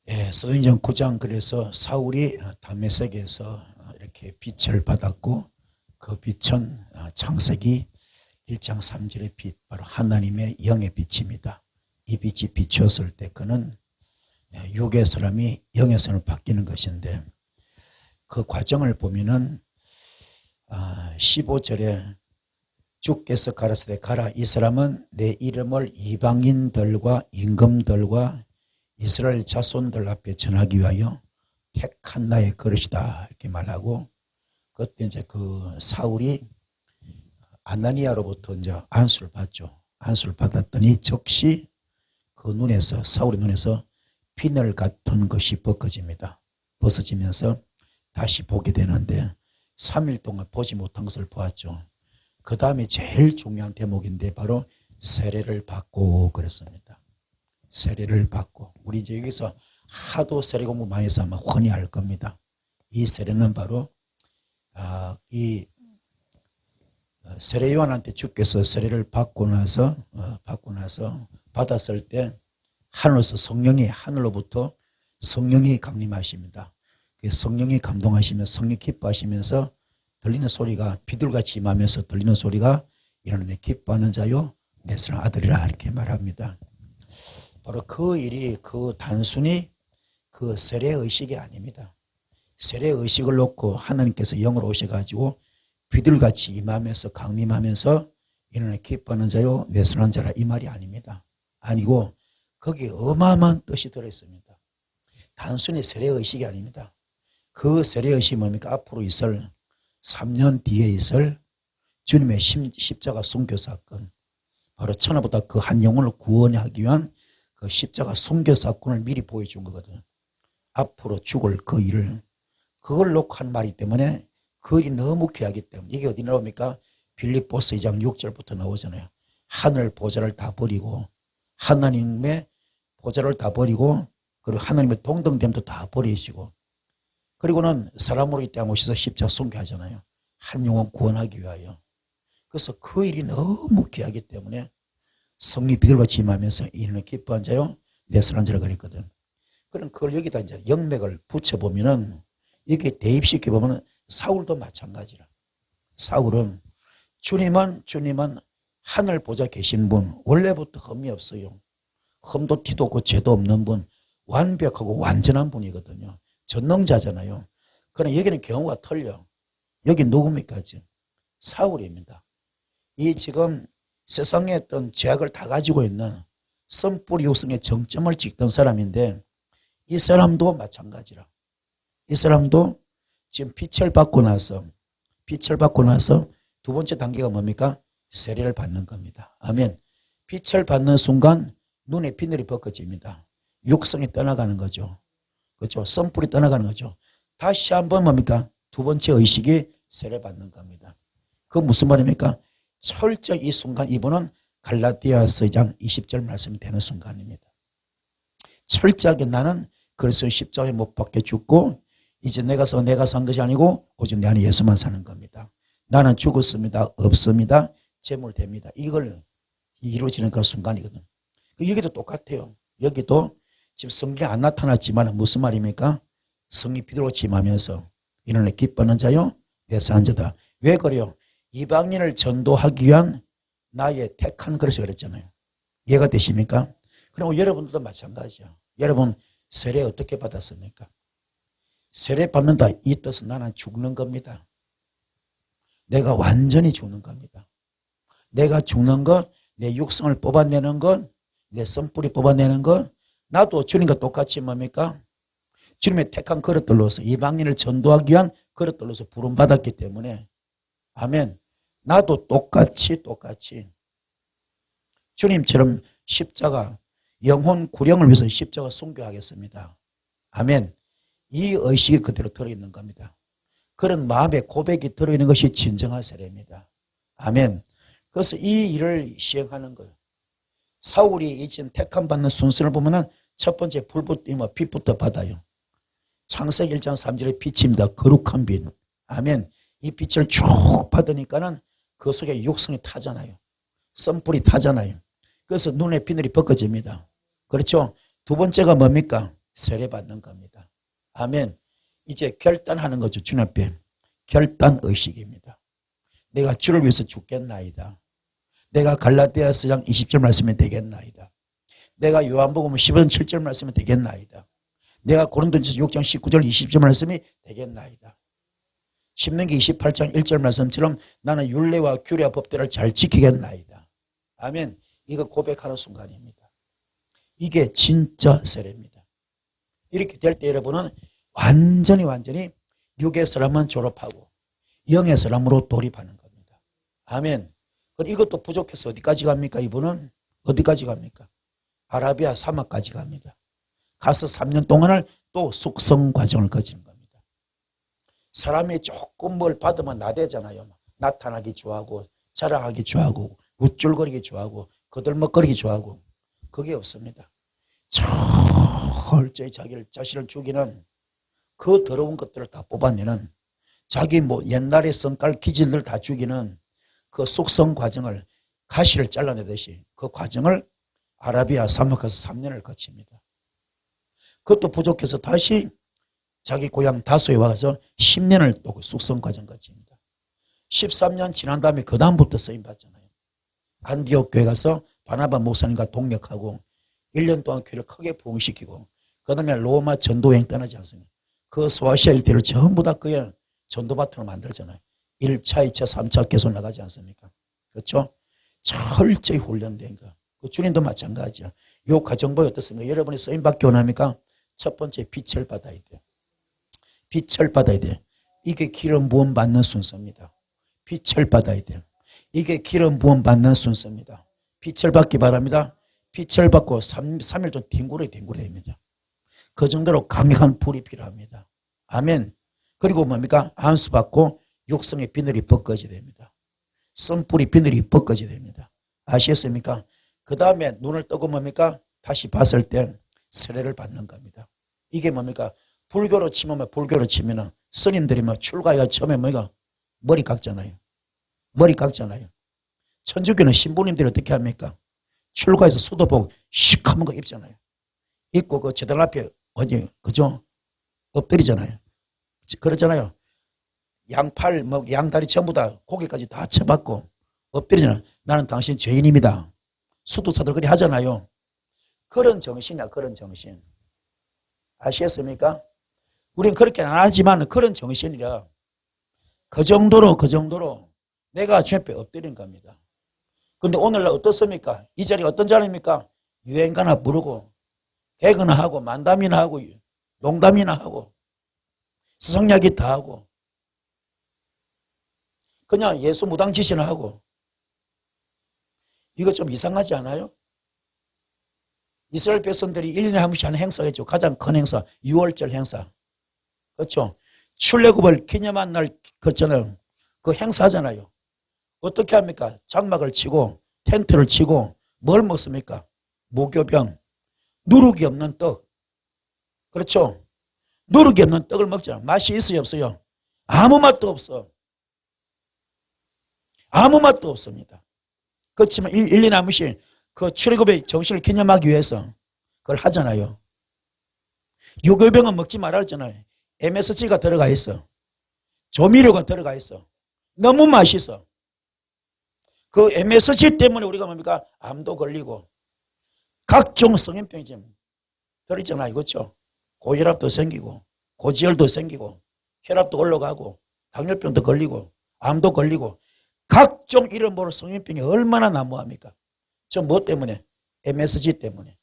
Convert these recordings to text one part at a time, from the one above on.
예, 사도행전 9장 그래서 사울이 다메섹에서 이렇게 빛을 받았고 그 빛은 창세기 1장 3절의 빛, 바로 하나님의 영의 빛입니다. 이 빛이 비추었을 때 그는 육의 사람이 영의 사람으로 바뀌는 것인데 그 과정을 보면은 15절에 주께서 가라사대 가라, 이 사람은 내 이름을 이방인들과 임금들과 이스라엘 자손들 앞에 전하기 위하여 택한 나의 그릇이다 이렇게 말하고, 그때 이제 그 사울이 아나니아로부터 이제 안수를 받죠. 안수를 받았더니 즉시 그 눈에서, 사울의 눈에서 비늘 같은 것이 벗겨집니다. 벗어지면서 다시 보게 되는데 3일 동안 보지 못한 것을 보았죠. 그 다음에 제일 중요한 대목인데 바로 세례를 받고 그랬습니다. 세례를 받고, 우리 이제 여기서 하도 세례 공부 많이 해서 아마 훤히 알 겁니다. 이 세례는 바로 이 세례 요한한테 주께서 세례를 받고 나서 받았을 때 하늘로서 성령이, 하늘로부터 성령이 강림하십니다. 성령이 감동하시면서 성령이 기뻐하시면서 들리는 소리가 비둘같이 임하면서 들리는 소리가 이는 기뻐하는 자요 내 사랑 아들이라 이렇게 말합니다. 바로 그 일이 그 단순히 그 세례의식이 아닙니다. 세례의식을 놓고 하나님께서 영으로 오셔가지고 비둘같이 임하면서 강림하면서 이는 기뻐하는 자요 내 사랑하는 자라, 이 말이 아닙니다. 아니고 거기에 어마어마한 뜻이 들어있습니다. 단순히 세례의식이 아닙니다. 그 세례의식이 뭡니까? 앞으로 있을 3년 뒤에 있을 주님의 십자가 순교 사건, 바로 천하보다 그 한 영혼을 구원하기 위한 그 십자가 순교 사건을 미리 보여준 거거든요. 앞으로 죽을 그 일을, 그걸 놓고 한 말이기 때문에 그 일이 너무 귀하기 때문에. 이게 어디 나옵니까? 빌립보서 2장 6절부터 나오잖아요. 하늘 보좌를 다 버리고, 하나님의 보좌를 다 버리고, 그리고 하나님의 동등됨도 다 버리시고, 그리고는 사람으로 이 땅에 오셔서 십자가 순교하잖아요. 한 영혼 구원하기 위하여. 그래서 그 일이 너무 귀하기 때문에 성령이 비둘같이 임하면서 이는 기뻐한 자요 내 사랑하는 자라 그랬거든. 그럼 그걸 여기다 이제 영맥을 붙여보면은, 이게 대입시켜보면은 사울도 마찬가지라. 사울은 주님은 하늘 보좌 계신 분, 원래부터 흠이 없어요. 흠도 티도 없고 죄도 없는 분, 완벽하고 완전한 분이거든요. 전능자잖아요. 그러나 여기는 경우가 틀려. 여기 누굽니까? 지금 사울입니다. 이 지금 세상에 어떤 죄악을 다 가지고 있는 선뿌리 육성의 정점을 찍던 사람인데, 이 사람도 마찬가지라. 이 사람도 지금 빛을 받고 나서 두 번째 단계가 뭡니까? 세례를 받는 겁니다. 아멘. 빛을 받는 순간 눈에 비늘이 벗겨집니다. 육성이 떠나가는 거죠. 그렇죠? 선뿌리 떠나가는 거죠. 다시 한번 뭡니까? 두 번째 의식이 세례 받는 겁니다. 그 무슨 말입니까? 철저히 이 순간, 이분은 갈라디아서 2장 20절 말씀이 되는 순간입니다. 철저하게 나는 그리스도의 십자가에 못 박혀 죽고 이제 내가 산 것이 아니고 오직 내 안에 예수만 사는 겁니다. 나는 죽었습니다. 없습니다. 재물됩니다. 이걸 이루어지는 그런 순간이거든. 여기도 똑같아요. 여기도 지금 성경에 안 나타났지만 무슨 말입니까? 성이 비둘같이 임하면서 이는 기뻐하는 자요 내 사랑하는 자다. 왜 그래요? 이방인을 전도하기 위한 나의 택한 그릇이 그랬잖아요. 이해가 되십니까? 그리고 여러분들도 마찬가지야. 여러분 세례 어떻게 받았습니까? 세례 받는다 이 뜻은 나는 죽는 겁니다. 내가 완전히 죽는 겁니다. 내가 죽는 것, 내 육성을 뽑아내는 것, 내 선뿌리 뽑아내는 것, 나도 주님과 똑같이 뭡니까? 주님의 택한 그릇들로서, 이방인을 전도하기 위한 그릇들로서 부름받았기 때문에, 아멘. 나도 똑같이 주님처럼 십자가, 영혼 구령을 위해서 십자가 순교하겠습니다. 아멘. 이 의식이 그대로 들어있는 겁니다. 그런 마음의 고백이 들어있는 것이 진정한 세례입니다. 아멘. 그래서 이 일을 시행하는 거예요. 사울이 이 지금 택함 받는 순서를 보면은 첫 번째 불부터 빛부터 받아요. 창세기 1장 3절의 빛입니다. 거룩한 빛. 아멘. 이 빛을 쭉 받으니까는 그 속에 육성이 타잖아요. 썬불이 타잖아요. 그래서 눈에 비늘이 벗겨집니다. 그렇죠? 두 번째가 뭡니까? 세례받는 겁니다. 아멘. 이제 결단하는 거죠. 주님 앞에. 결단의식입니다. 내가 주를 위해서 죽겠나이다. 내가 갈라디아서 장 20절 말씀이 되겠나이다. 내가 요한복음 10장 7절 말씀이 되겠나이다. 내가 고린도전서 6장 19절 20절 말씀이 되겠나이다. 신명기 28장 1절 말씀처럼 나는 율례와 규례와 법대로 잘 지키겠나이다. 아멘. 이거 고백하는 순간입니다. 이게 진짜 세례입니다. 이렇게 될 때 여러분은 완전히 육의 사람은 졸업하고 영의 사람으로 돌입하는 겁니다. 아멘. 그럼 이것도 부족해서 어디까지 갑니까? 이분은 어디까지 갑니까? 아라비아 사막까지 갑니다. 가서 3년 동안을 또 숙성 과정을 거치는 겁니다. 사람이 조금 뭘 받으면 나대잖아요. 나타나기 좋아하고 자랑하기 좋아하고 우쭐거리기 좋아하고 거들먹거리기 좋아하고 그게 없습니다. 철저히 자신을 죽이는 그 더러운 것들을 다 뽑아내는 자기 옛날의 성깔 기질들 다 죽이는 그 숙성 과정을 가시를 잘라내듯이 그 과정을 아라비아 사막 가서 3년을 거칩니다. 그것도 부족해서 다시 자기 고향 다소에 와서 10년을 또 숙성 과정 거칩니다. 13년 지난 다음에 그 다음부터 쓰임 받잖아요. 안디옥 교회 가서 바나바 목사님과 동력하고 1년 동안 교회를 크게 부흥시키고 그 다음에 로마 전도여행 떠나지 않습니까? 그 소아시아 일대를 전부 다 그의 전도밭으로 만들잖아요. 1차, 2차, 3차 계속 나가지 않습니까? 그렇죠? 철저히 훈련된 거. 그 주님도 마찬가지야. 이 가정법이 어떻습니까? 여러분이 쓰임 받기 원합니까? 첫 번째 빛을 받아야 돼. 빛을 받아야 돼. 이게 기름 부음 받는 순서입니다. 빛을 받아야 돼. 이게 기름 부음 받는 순서입니다. 빛을 받기 바랍니다. 빛을 받고 3일 동안 뒹굴어야 그 정도로 강력한 불이 필요합니다. 아멘. 그리고 뭡니까? 안수 받고 육성의 비늘이 벗겨져야 됩니다. 쓴뿌리 비늘이 벗겨져야 됩니다. 아시겠습니까? 그 다음에 눈을 뜨고 뭡니까? 다시 봤을 때 세례를 받는 겁니다. 이게 뭡니까? 불교로 치면 스님들이 출가해가 처음에 뭡니까? 머리 깎잖아요. 천주교는 신부님들이 어떻게 합니까? 출가해서 수도복 씩하면 거 입잖아요. 입고 그 제단 앞에 그죠? 엎드리잖아요. 그러잖아요. 양팔, 양다리 전부 다 고개까지 다 쳐박고 엎드리잖아요. 나는 당신 죄인입니다. 수도사들 그리 하잖아요. 그런 정신이야, 그런 정신. 아시겠습니까? 우리는 그렇게 안 하지만 그런 정신이라 그 정도로 내가 주님 앞에 엎드린 겁니다. 근데 오늘날 어떻습니까? 이 자리가 어떤 자리입니까? 유행가나 부르고 개그나 하고 만담이나 하고 농담이나 하고 스승야기 다 하고 그냥 예수 무당짓이나 하고 이거 좀 이상하지 않아요? 이스라엘 백성들이 1년에 한 번씩 하는 행사가 있죠. 가장 큰 행사 6월절 행사. 그렇죠? 출애굽을 기념한 날 그잖아요. 그 행사하잖아요. 어떻게 합니까? 장막을 치고 텐트를 치고 뭘 먹습니까? 무교병, 누룩이 없는 떡. 그렇죠? 누룩이 없는 떡을 먹잖아. 맛이 있어요, 없어요? 아무 맛도 없어. 아무 맛도 없습니다. 그렇지만 1년에 한 번씩 그 출애굽의 정신을 기념하기 위해서 그걸 하잖아요. 유교병은 먹지 말라 했잖아요. MSG가 들어가 있어. 조미료가 들어가 있어. 너무 맛있어. 그 MSG 때문에 우리가 뭡니까? 암도 걸리고 각종 성인병이 지금 들어있잖아요. 그렇죠? 고혈압도 생기고 고지혈도 생기고 혈압도 올라가고 당뇨병도 걸리고 암도 걸리고 각종 이런 모를 성인병이 얼마나 난무합니까? 저 뭐 때문에? MSG 때문에.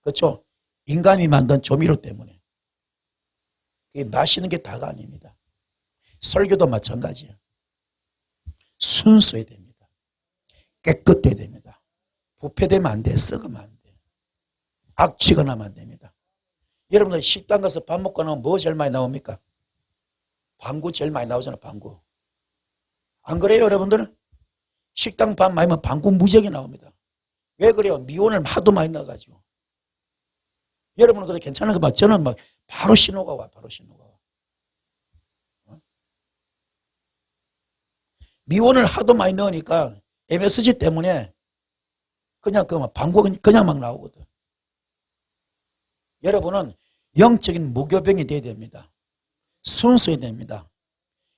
그렇죠? 인간이 만든 조미료 때문에. 마시는 게 다가 아닙니다. 설교도 마찬가지예요. 순수해야 됩니다. 깨끗해야 됩니다. 부패되면 안 돼. 썩으면 안 돼. 악취가 나면 안 됩니다. 여러분들 식당 가서 밥 먹고 나면 뭐 제일 많이 나옵니까? 방구 제일 많이 나오잖아요. 방구. 안 그래요 여러분들은? 식당 밥 많이 먹으면 방구 무지하게 나옵니다. 왜 그래요? 미온을 하도 많이 넣어가지고. 여러분은 그래 괜찮은 거 봐. 저는 막 바로 신호가 와. 바로 신호가 와. 미온을 하도 많이 넣으니까 MSG 때문에 그냥 그 방구 그냥 막 나오거든. 여러분은 영적인 무교병이 되어야 됩니다. 순수해야 됩니다.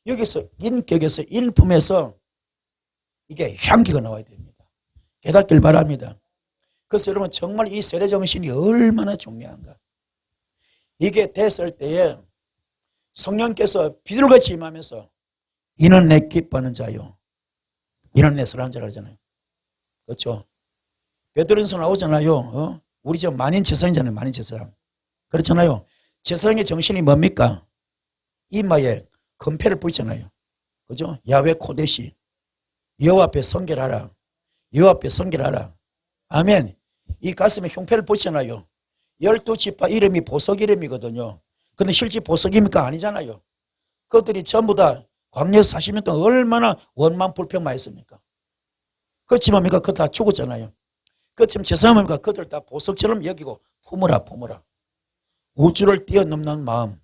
여기서 인격에서 인품에서 이게 향기가 나와야 됩니다. 깨닫길 바랍니다. 그래서 여러분 정말 이 세례 정신이 얼마나 중요한가. 이게 됐을 때에 성령께서 비둘같이 임하면서 이는 내 기뻐하는 자요, 이는 내 사랑하는 자라 하잖아요. 그렇죠? 베드로전서 나오잖아요. 우리 저 만인 제사장이잖아요. 만인 제사장. 그렇잖아요. 제사장의 정신이 뭡니까? 이마에 금패를 뿌리잖아요. 그죠? 야훼 코데시. 여호와 앞에 성결하라. 여호와 앞에 성결하라. 아멘. 이 가슴에 흉패를 붙이잖아요. 12지파 이름이 보석 이름이거든요. 근데 실제 보석입니까? 아니잖아요. 그것들이 전부 다 광야 40년 동안 얼마나 원망 불평 많이 했습니까? 그렇지만 뭡니까? 그거 다 죽었잖아요. 그렇지만 죄송합니까? 그들 다 보석처럼 여기고 품으라 품으라. 우주를 뛰어넘는 마음,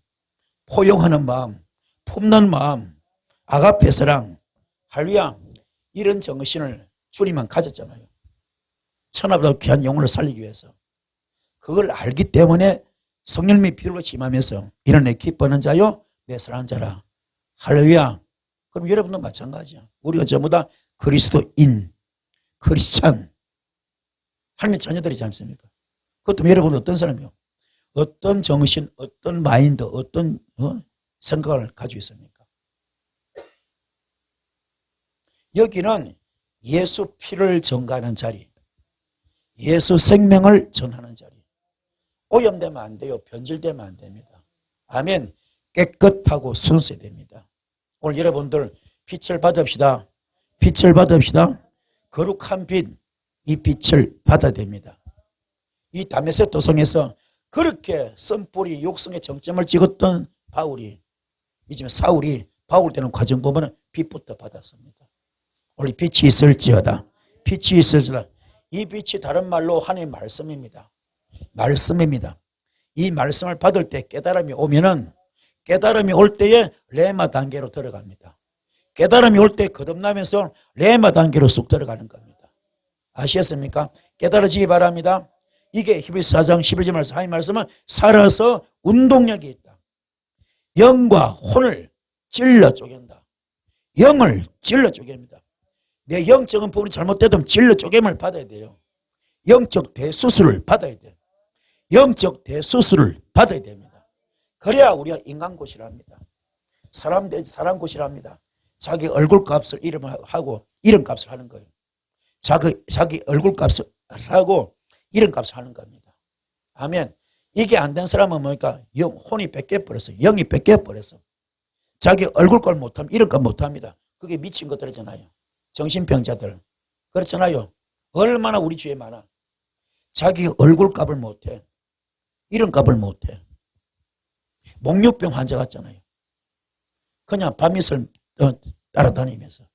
포용하는 마음, 품는 마음, 아가페 사랑, 할루야, 이런 정신을 주님은 가졌잖아요. 천하보다 귀한 영혼을 살리기 위해서. 그걸 알기 때문에 성령님이 비둘같이 임하면서 이런 내 기뻐하는 자요, 내 사랑하는 자라. 할렐루야. 그럼 여러분도 마찬가지야. 우리가 전부 다 그리스도인, 크리스찬, 하나님의 자녀들이지 않습니까? 그것도 여러분은 어떤 사람이요? 어떤 정신, 어떤 마인드, 어떤 생각을 가지고 있습니까? 여기는 예수 피를 전가하는 자리, 예수 생명을 전하는 자리. 오염되면 안 돼요. 변질되면 안 됩니다. 아멘. 깨끗하고 순수해야 됩니다. 오늘 여러분들 빛을 받읍시다. 빛을 받읍시다. 거룩한 빛, 이 빛을 받아야 됩니다. 이 다메섹 도성에서 그렇게 선불이 육성의 정점을 찍었던 바울이, 이제 사울이 바울 되는 과정 보면 빛부터 받았습니다. 우리 빛이 있을지어다. 빛이 있을지어다. 이 빛이 다른 말로 하나님의 말씀입니다. 말씀입니다. 이 말씀을 받을 때 깨달음이 오면은, 깨달음이 올 때에 레마 단계로 들어갑니다. 깨달음이 올 때 거듭나면서 레마 단계로 쑥 들어가는 겁니다. 아시겠습니까? 깨달아지기 바랍니다. 이게 히브리서 4장 11절 말씀, 하나님 말씀은 살아서 운동력이 있다. 영과 혼을 찔러 쪼갠다. 영을 찔러 쪼갭니다. 내 영적인 부분이 잘못되면 찔러 쪼개임을 받아야 돼요. 영적 대수술을 받아야 돼요. 영적 대수술을 받아야 됩니다. 그래야 우리가 인간고시랍니다. 사람 고시랍니다. 자기 얼굴값을 이름하고 이름값을 하는 거예요. 자기 얼굴값을 하고 이름값을 하는 겁니다. 아멘. 이게 안 된 사람은 뭡니까? 혼이 뺏겨버렸어요. 영이 뺏겨버렸어. 자기 얼굴값 못하면 이름값 못합니다. 그게 미친 것들이잖아요. 정신병자들. 그렇잖아요. 얼마나 우리 주위에 많아. 자기 얼굴값을 못해. 이름값을 못해. 목류병 환자 같잖아요. 그냥 밤이슬 따라다니면서.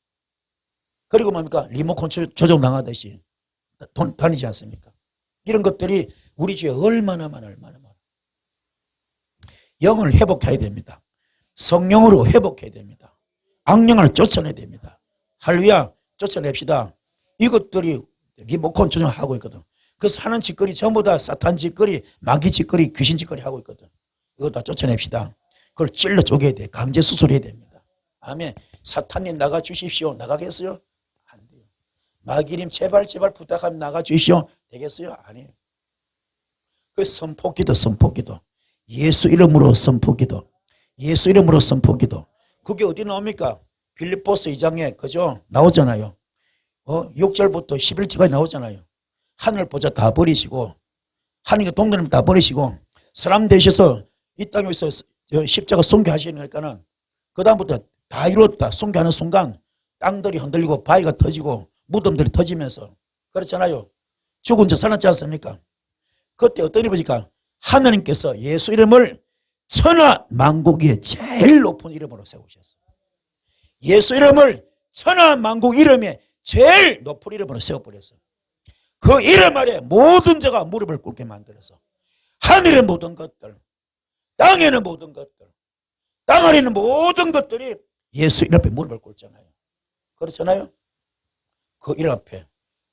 그리고 뭡니까? 리모컨 조종 당하듯이 다니지 않습니까? 이런 것들이 우리 주위에 얼마나 많아. 영을 회복해야 됩니다. 성령으로 회복해야 됩니다. 악령을 쫓아내야 됩니다. 할루야, 쫓아냅시다. 이것들이 리모컨 조종하고 있거든. 그래서 하는 짓거리 전부 다 사탄 짓거리, 마귀 짓거리, 귀신 짓거리 하고 있거든. 이거 다 쫓아냅시다. 그걸 찔러 쪼개야 돼. 강제 수술해야 됩니다. 아멘. 사탄님 나가 주십시오. 나가겠어요? 안 돼요. 마귀님 제발 부탁하면 나가 주십시오. 되겠어요? 아니에요. 그 선포기도. 예수 이름으로 선포기도. 예수 이름으로 선포기도. 그게 어디 나옵니까? 빌립보서 2장에 그죠? 나오잖아요. 6절부터 11절까지 나오잖아요. 하늘 보좌 다 버리시고 하늘과 동전을 다 버리시고 사람 되셔서 이 땅에서 십자가 순교하시는 거니까는 그 다음부터 다 이뤘다. 순교하는 순간 땅들이 흔들리고 바위가 터지고 무덤들이 터지면서 그렇잖아요. 죽은 자 살았지 않습니까? 그때 어떤 일이 보니까 하나님께서 예수 이름을 천하 만국 위에 제일 높은 이름으로 세우셨어요. 예수 이름을 천하 만국 이름에 제일 높은 이름으로 세워버렸어요. 그 이름 아래 모든 자가 무릎을 꿇게 만들어서 하늘의 모든 것들, 땅에는 모든 것들, 땅 아래 있는 모든 것들이 예수 이름 앞에 무릎을 꿇잖아요. 그렇잖아요. 그 이름 앞에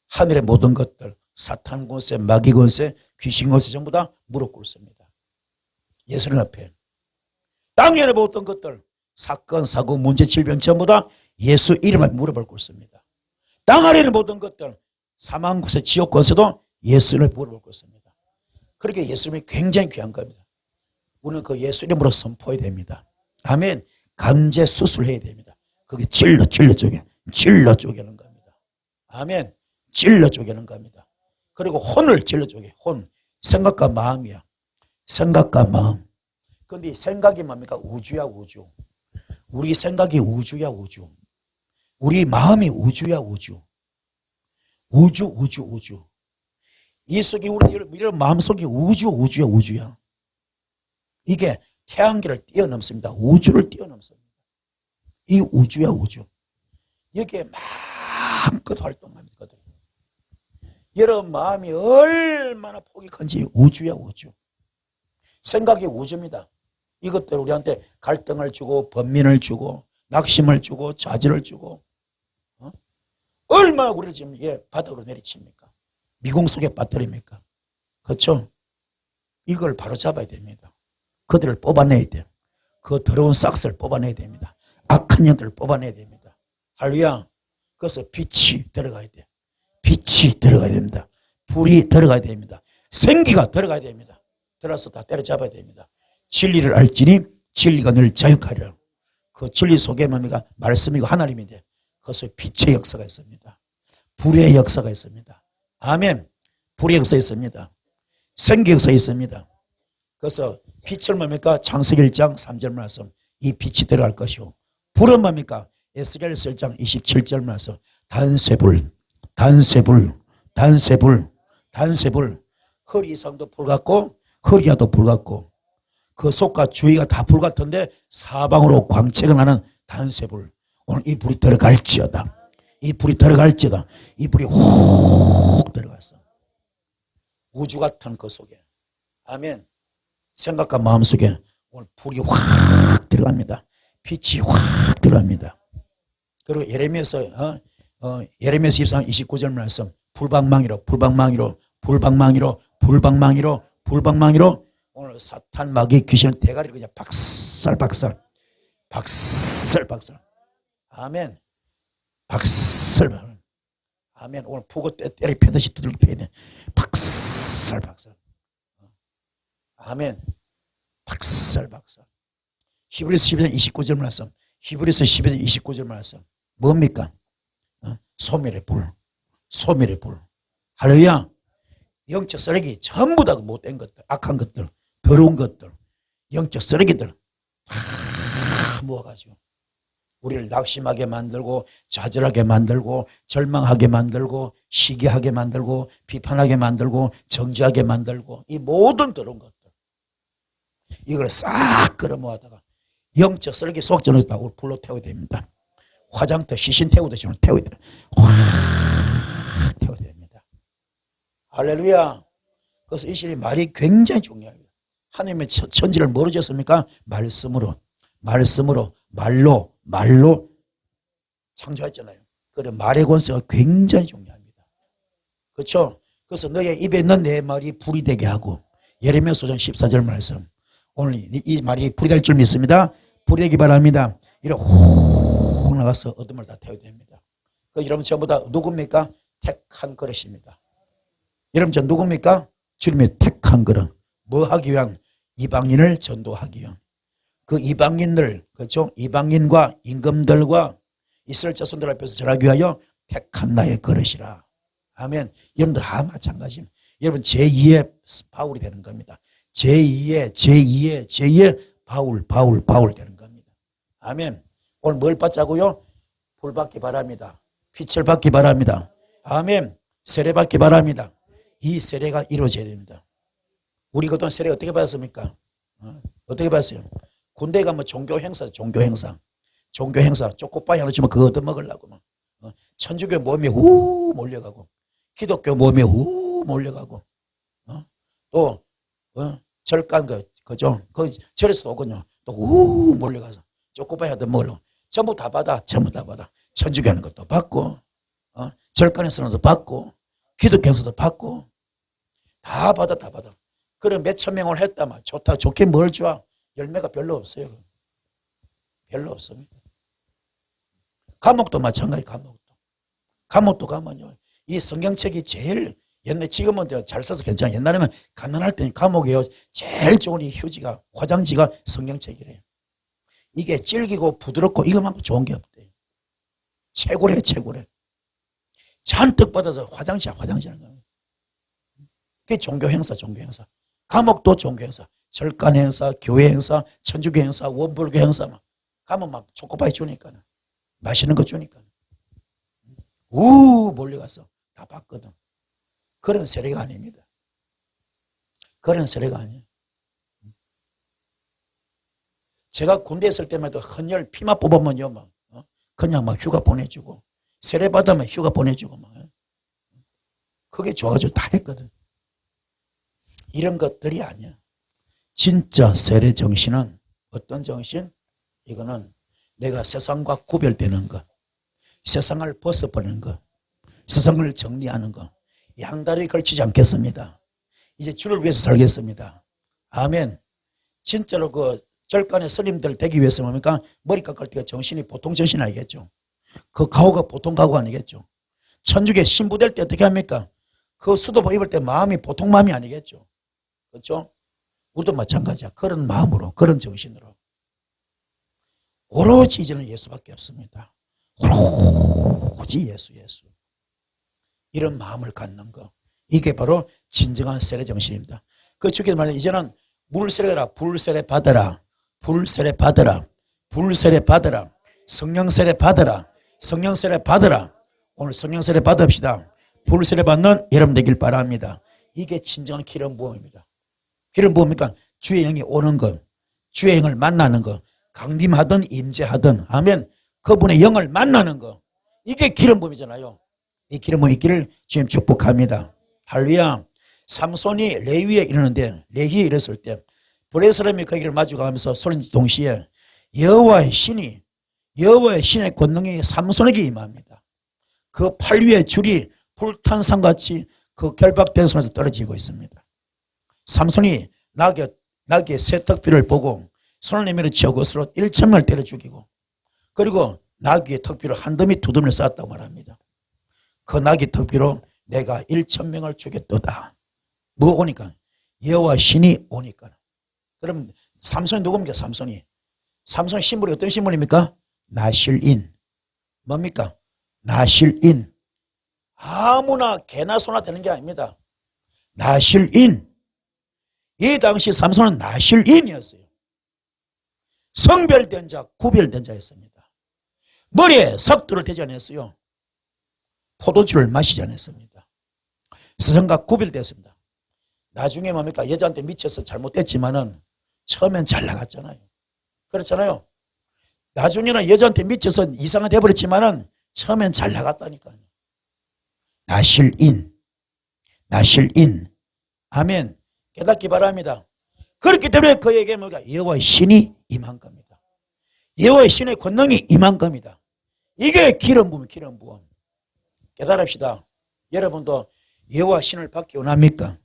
하늘의 모든 것들, 사탄 권세, 마귀 권세, 귀신 권세 전부 다 무릎 꿇습니다. 예수님 앞에. 땅에 보던 것들, 사건, 사고, 문제, 질병 전부 다 예수 이름을 물어볼 것입니다. 땅 아래는 모든 것들, 사망 곳에 지옥 곳에도 예수를 물어볼 것입니다. 그렇게 예수님이 굉장히 귀한 겁니다. 우리는 그 예수 이름으로 선포해야 됩니다. 아멘. 강제 수술해야 됩니다. 그게 찔러 쪼개는 겁니다. 아멘. 찔러 쪼개는 겁니다. 그리고 혼을 찔러 쪼개. 혼. 생각과 마음이야. 생각과 마음. 그런데 생각이 뭡니까? 우주야, 우주. 우리 생각이 우주야, 우주. 우리 마음이 우주야, 우주. 우주. 이 속이 우리 마음속이 우주야, 우주야. 이게 태양계를 뛰어넘습니다. 우주를 뛰어넘습니다. 이 우주야, 우주. 여기에 마음껏 활동합니다. 여러분 마음이 얼마나 폭이 큰지 우주야, 우주. 생각이 우주입니다. 이것들 우리한테 갈등을 주고 번민을 주고 낙심을 주고 좌절을 주고 얼마나 우리를 지금 바닥으로 내리칩니까? 미궁 속에 빠뜨립니까? 그렇죠? 이걸 바로 잡아야 됩니다. 그들을 뽑아내야 돼요. 그 더러운 싹스를 뽑아내야 됩니다. 악한 년들을 뽑아내야 됩니다. 할렐루야. 그래서 빛이 들어가야 돼요. 빛이 들어가야 됩니다. 불이 들어가야 됩니다. 생기가 들어가야 됩니다. 들어서 다 때려잡아야 됩니다. 진리를 알지니 진리가 늘 자유하리라. 그 진리 속에 뭡니까? 말씀이고 하나님인데 그것에 빛의 역사가 있습니다. 불의 역사가 있습니다. 아멘. 불의 역사 있습니다. 생기 역사 있습니다. 그래서 빛을 뭡니까? 창세기 1장 3절 말씀. 이 빛이 들어갈 것이요. 불은 뭡니까? 에스겔서 1장 27절 말씀. 단세불. 허리 이상도 불 같고 허리야도 불 같고 그 속과 주위가 다 불 같은데 사방으로 광채가 나는 단세불. 오늘 이 불이 들어갈지어다. 이 불이 들어갈지어다. 이 불이 훅 들어갔어. 우주 같은 그 속에. 아멘. 생각과 마음 속에 오늘 불이 확 들어갑니다. 빛이 확 들어갑니다. 그리고 예레미야서 24장 29절 말씀. 불방망이로 오늘 사탄 마귀 귀신은 대가리를 그냥 박살. 아멘. 박살. 아멘. 오늘 푸고 때려 패듯이 두들겨 패야 돼. 박살. 아멘. 박살. 히브리서 12장 29절 말씀. 히브리서 12장 29절 말씀. 뭡니까? 소멸의 불. 할렐루야. 영적 쓰레기 전부 다 못된 것들, 악한 것들, 더러운 것들, 영적 쓰레기들 다 모아가지고 우리를 낙심하게 만들고 좌절하게 만들고 절망하게 만들고 시기하게 만들고 비판하게 만들고 정죄하게 만들고 이 모든 더러운 것들 이걸 싹 끌어모아다가 영적 쓰레기 속전을 다 불로 태워야 됩니다. 화장터 시신 태우듯이 태워야 돼요. 확 태워야 됩니다. 할렐루야. 그래서 이 시리 말이 굉장히 중요합니다. 하나님의 천지를 뭐로 지었습니까? 말로 창조했잖아요. 그래 말의 권세가 굉장히 중요합니다. 그렇죠? 그래서 너의 입에 있는 내 말이 불이 되게 하고 예레미야 5장 14절 말씀. 오늘 이 말이 불이 될 줄 믿습니다. 불이 되기 바랍니다. 이렇게 훅 나가서 어둠을 다 태워야 됩니다. 그 여러분 전부 다 누굽니까? 택한 그릇입니다. 여러분 전 누굽니까? 주님의 택한 그릇. 뭐 하기 위한? 이방인을 전도하기 위한. 그 이방인들, 그렇죠? 이방인과 임금들과 이스라엘 자손들 앞에서 절하기 위하여 택한 나의 그릇이라. 아멘. 여러분들 다 마찬가지입니다. 여러분 제2의 바울이 되는 겁니다. 제2의 바울 되는 겁니다. 아멘. 오늘 뭘 받자고요? 불 받기 바랍니다. 빛을 받기 바랍니다. 아멘. 세례 받기 바랍니다. 이 세례가 이루어져야 됩니다. 우리 그동안 세례 어떻게 받았습니까? 어떻게 받았어요? 군대 가면 종교 행사. 쪼꼬빠이 하나 주면 그거 얻어먹으려고. 천주교 모임에 후 몰려가고, 기독교 모임에 후 몰려가고, 또, 절간 그죠? 그 절에서도 오거든요. 또 후 몰려가서 쪼꼬빠이 얻어먹으려고. 전부 다 받아. 천주교 하는 것도 받고, 절간에서도 받고, 기독교 행사도 받고, 다 받아. 그래 몇천 명을 했다만 좋다 좋게 뭘 줘? 열매가 별로 없어요. 별로 없습니다. 감옥도 마찬가지. 감옥도 가면요 이 성경책이 제일 옛날 지금은 잘 써서 괜찮아요. 옛날에는 가난할 때는 감옥이요 제일 좋은 이 휴지가 화장지가 성경책이래요. 이게 질기고 부드럽고 이거만큼 좋은 게 없대요. 최고래 최고래. 잔뜩 받아서 화장지하는 거예요. 그게 종교 행사. 감옥도 종교 행사. 절간 행사, 교회 행사, 천주교 행사, 원불교 행사 막 가면 막 초코파이 주니까 맛있는 거 주니까 몰려가서 다 받거든. 그런 세례가 아닙니다. 그런 세례가 아니에요. 제가 군대 있을 때마다 헌혈 피만 뽑으면요 막 그냥 막 휴가 보내주고 세례 받으면 휴가 보내주고 막 그게 좋아가지고 다 했거든. 이런 것들이 아니야. 진짜 세례 정신은 어떤 정신? 이거는 내가 세상과 구별되는 것, 세상을 벗어버리는 것, 세상을 정리하는 것, 양다리 걸치지 않겠습니다. 이제 주를 위해서 살겠습니다. 아멘. 진짜로 그 절간의 스님들 되기 위해서 뭡니까? 머리 깎을 때가 정신이 보통 정신 아니겠죠. 그 가오가 보통 가오 아니겠죠. 천주교 신부 될 때 어떻게 합니까? 그 수도복 입을 때 마음이 보통 마음이 아니겠죠. 그렇죠? 우리도 마찬가지야. 그런 마음으로, 그런 정신으로. 오로지 이제는 예수밖에 없습니다. 오로지 예수. 이런 마음을 갖는 거. 이게 바로 진정한 세례 정신입니다. 그 주께서 말하는 이제는 물세례라, 불세례 받아라. 불세례 받아라. 불세례 받아라. 성령세례 받아라. 성령세례 받아라. 오늘 성령세례 받읍시다. 불세례 받는 여러분 되길 바랍니다. 이게 진정한 기름 부음입니다. 기름 부음이니까 주의 영이 오는 것, 주의 영을 만나는 것, 강림하든 임재하든 아멘. 그분의 영을 만나는 것. 이게 기름 부음이잖아요. 이 기름 부음 있기를 주님 축복합니다. 할렐루야. 삼손이 레위에 이르는데 레위에 이랬을 때 불의 사람이 거기를 마주가면서 소리 동시에 여호와의 신의 권능이 삼손에게 임합니다. 그 팔 위에 줄이 불탄 산같이 그 결박된 손에서 떨어지고 있습니다. 삼손이 나귀의 새 턱뼈를 보고 손을 내밀어 치어 그것으로 1,000명을 때려 죽이고 그리고 나귀의 턱뼈로 한 더미 두 더미를 쌓았다고 말합니다. 그 나귀 턱뼈로 내가 1,000명을 죽였도다. 뭐 오니까? 여호와 신이 오니까. 그럼 삼손이 누굽니까? 삼손 신분이 어떤 신분입니까? 나실인. 뭡니까? 나실인. 아무나 개나 소나 되는 게 아닙니다. 나실인. 이 당시 삼손은 나실인이었어요. 성별된 자, 구별된 자였습니다. 머리에 석두를 대지 않았어요. 포도주를 마시지 않았습니다. 세상과 구별됐습니다. 나중에 뭡니까? 여자한테 미쳐서 잘못됐지만은 처음엔 잘 나갔잖아요. 그렇잖아요. 나중에는 여자한테 미쳐서 이상한 돼버렸지만은 처음엔 잘 나갔다니까요. 나실인. 아멘. 깨닫기 바랍니다. 그렇기 때문에 그에게 뭐가 여호와의 신이 임한 겁니다. 여호와의 신의 권능이 임한 겁니다. 이게 기름 부음. 깨달읍시다. 여러분도 여호와 신을 받기 원합니까?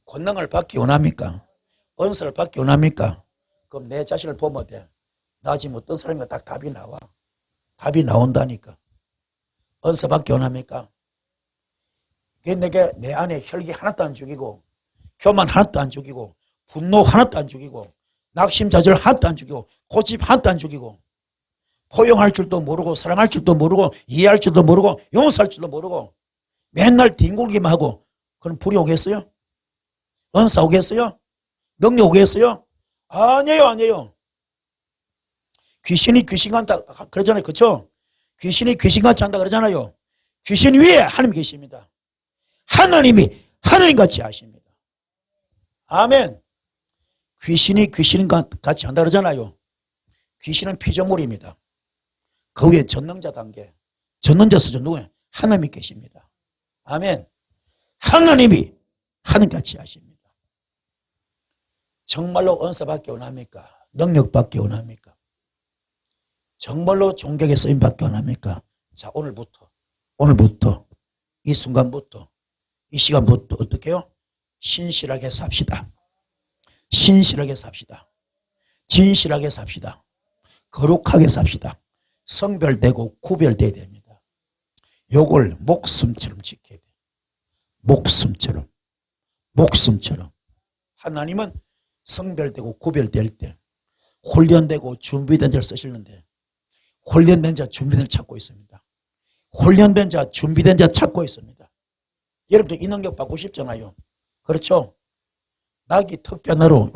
권능을 받기 원합니까? 은사를 받기 원합니까? 그럼 내 자신을 보면 돼. 나 지금 어떤 사람인가 딱 답이 나와. 답이 나온다니까. 은사 받기 원합니까? 내게 내 안에 혈기 하나도 안 죽이고 교만 하나도 안 죽이고 분노 하나도 안 죽이고 낙심자절 하나도 안 죽이고 고집 하나도 안 죽이고 포용할 줄도 모르고 사랑할 줄도 모르고 이해할 줄도 모르고 용서할 줄도 모르고 맨날 뒹굴기만 하고 그럼 불이 오겠어요? 은사 오겠어요? 능력 오겠어요? 아니에요. 귀신이 귀신 같다 그러잖아요. 그렇죠? 귀신이 귀신같이 한다 그러잖아요. 귀신 위에 하나님 계십니다. 하나님이 하나님같이 하십니다. 아멘. 귀신이 귀신같이 한다 그러잖아요. 귀신은 피조물입니다. 그 위에 전능자 단계, 전능자 수준 누구예요? 하나님이 계십니다. 아멘. 하나님이 하나님같이 하십니다. 정말로 은사 받기 원합니까? 능력 받기 원합니까? 정말로 존경의 쓰임 받기 원합니까? 자, 오늘부터 이 순간부터 이 시간부터 어떻게 해요? 신실하게 삽시다. 신실하게 삽시다. 진실하게 삽시다. 거룩하게 삽시다. 성별되고 구별돼야 됩니다. 요걸 목숨처럼 지켜야 돼요. 목숨처럼. 목숨처럼. 하나님은 성별되고 구별될 때 훈련되고 준비된 자를 쓰시는데 훈련된 자, 준비된 자 찾고 있습니다. 훈련된 자, 준비된 자 찾고 있습니다. 여러분들 이 능력 받고 싶잖아요. 그렇죠? 나기 특변으로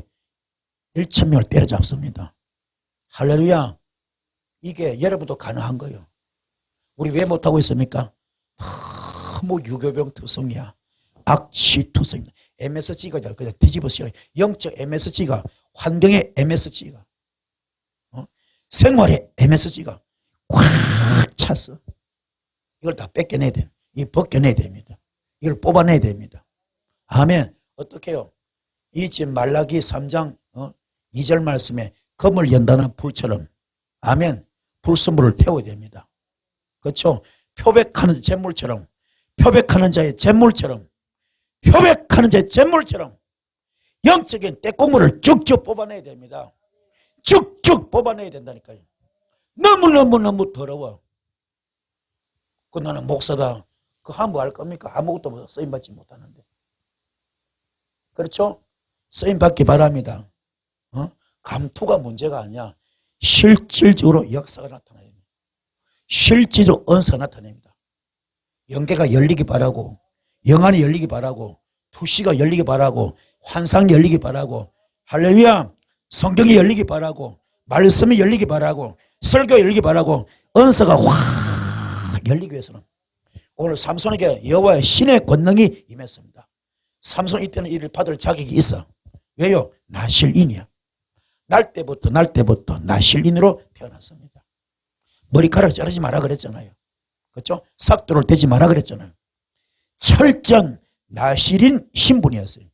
1,000명을 때려잡습니다. 할렐루야. 이게 여러분도 가능한 거예요. 우리 왜 못하고 있습니까? 너무 유교병 투성이야. 악취 투성이야. MSG가 그냥 뒤집어쓰여. 영적 MSG가, 환경의 MSG가, 생활의 MSG가 꽉 찼어. 이걸 다 뺏겨내야 돼. 이 벗겨내야 됩니다. 이걸 뽑아내야 됩니다. 아멘. 어떻게 해요? 이 집 말라기 3장 2절 말씀에 검을 연다는 불처럼, 아멘, 불순물을 태워야 됩니다. 그렇죠? 표백하는 잿물처럼, 표백하는 자의 잿물처럼, 표백하는 자의 잿물처럼 영적인 때국물을 쭉쭉 뽑아내야 됩니다. 쭉쭉 뽑아내야 된다니까요. 너무너무 더러워. 그 나는 목사다. 그 뭐 할 겁니까? 아무것도 쓰임받지 못하는데. 그렇죠? 쓰임받기 바랍니다. 감투가 문제가 아니야. 실질적으로 역사가 나타납니다. 실질적으로 은사가 나타납니다. 영계가 열리기 바라고, 영안이 열리기 바라고, 투시가 열리기 바라고, 환상이 열리기 바라고, 할렐루야, 성경이 열리기 바라고, 말씀이 열리기 바라고, 설교 열리기 바라고, 은사가 확 열리기 위해서는 오늘 삼손에게 여호와의 신의 권능이 임했습니다. 삼손 이때는 이를 받을 자격이 있어. 왜요? 나실인이야. 날 때부터 나실인으로 태어났습니다. 머리카락 자르지 마라 그랬잖아요. 그렇죠? 삭도를 대지 마라 그랬잖아요. 철전 나실인 신분이었어요.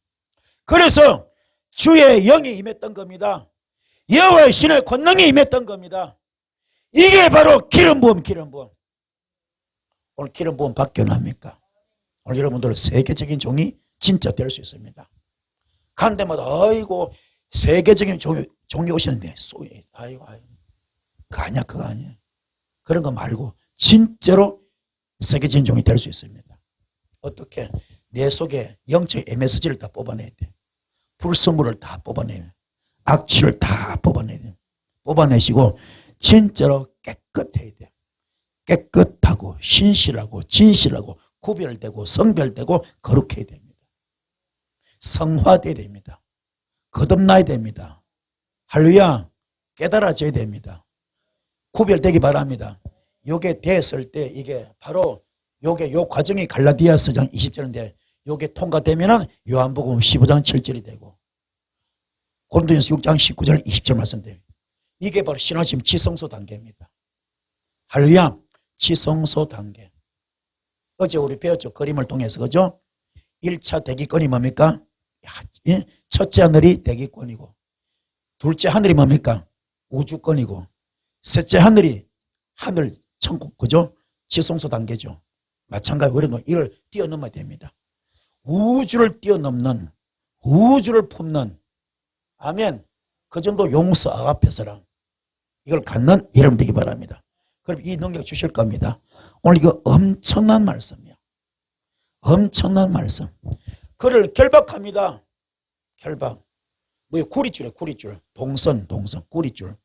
그래서 주의 영이 임했던 겁니다. 여호와의 신의 권능이 임했던 겁니다. 이게 바로 기름 부음. 오늘 기름 부음 받기 원합니까? 오늘 여러분들 세계적인 종이 진짜 될 수 있습니다. 간 데마다 아이고 세계적인 종이 오시는데 아이고 그거 아니야. 그런 거 말고 진짜로 세계적인 종이 될 수 있습니다. 어떻게? 내 속에 영적 MSG를 다 뽑아내야 돼. 불순물을 다 뽑아내야 돼. 악취를 다 뽑아내야 돼. 뽑아내시고 진짜로 깨끗해야 돼. 깨끗하고 신실하고 진실하고 구별되고 성별되고 거룩해야 됩니다. 성화돼야 됩니다. 거듭나야 됩니다. 할렐루야. 깨달아져야 됩니다. 구별되기 바랍니다. 요게 됐을 때 이게 바로 요게 요 과정이 갈라디아서 장 20절인데 요게 통과되면은 요한복음 15장 7절이 되고 고린도전서 6장 19절 20절 말씀돼요. 이게 바로 신앙심 지성소 단계입니다. 할렐루야. 지성소 단계. 어제 우리 배웠죠. 그림을 통해서. 그죠? 1차 대기권이 뭡니까? 첫째 하늘이 대기권이고 둘째 하늘이 뭡니까? 우주권이고 셋째 하늘이 하늘 천국. 그죠? 지성소 단계죠. 마찬가지로 우리는 이걸 뛰어넘어야 됩니다. 우주를 뛰어넘는, 우주를 품는, 아멘, 그 정도 용서 아가페서랑 이걸 갖는 여러분 되기 바랍니다. 그럼 이 능력 주실 겁니다. 오늘 이거 엄청난 말씀이야. 엄청난 말씀. 그를 결박합니다. 결박. 뭐야? 구리줄이야, 구리줄. 동선, 구리줄.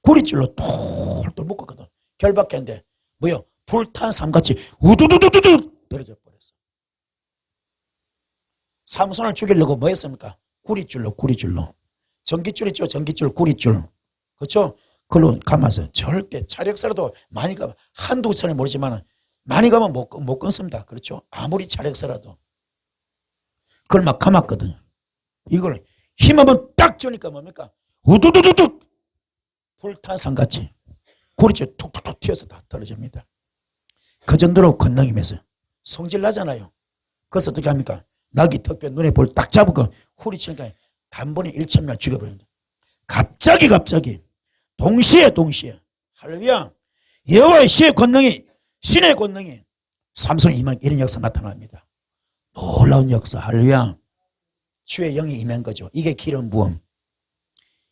구리줄로 똘똘 묶었거든. 결박했는데 뭐야? 불탄 삼같이 우두두두두두 떨어져 버렸어. 삼손을 죽이려고 뭐 했습니까? 구리줄로. 전기줄 있죠? 전기줄, 구리줄. 그렇죠? 그걸로 감아서 절대 차력사라도 많이 가면 한두 차례 모르지만 많이 가면 못 끊습니다. 그렇죠? 아무리 차력사라도. 그걸 막 감았거든요. 이걸 힘하면 딱 주니까 뭡니까? 우두두두둑 불탄 산같이 구리줄 툭툭툭 튀어서 다 떨어집니다. 그 정도로 권능이면서 성질 나잖아요. 그래서 어떻게 합니까? 낙이 턱뼈 눈에 볼 딱 잡고 후리치니까 단번에 1,000명 죽여버립니다. 갑자기 동시에 할렐루야. 여호와의 신의 권능이 삼손의 이런 역사 나타납니다. 놀라운 역사. 할렐루야. 주의 영이 임한 거죠. 이게 기름 부음.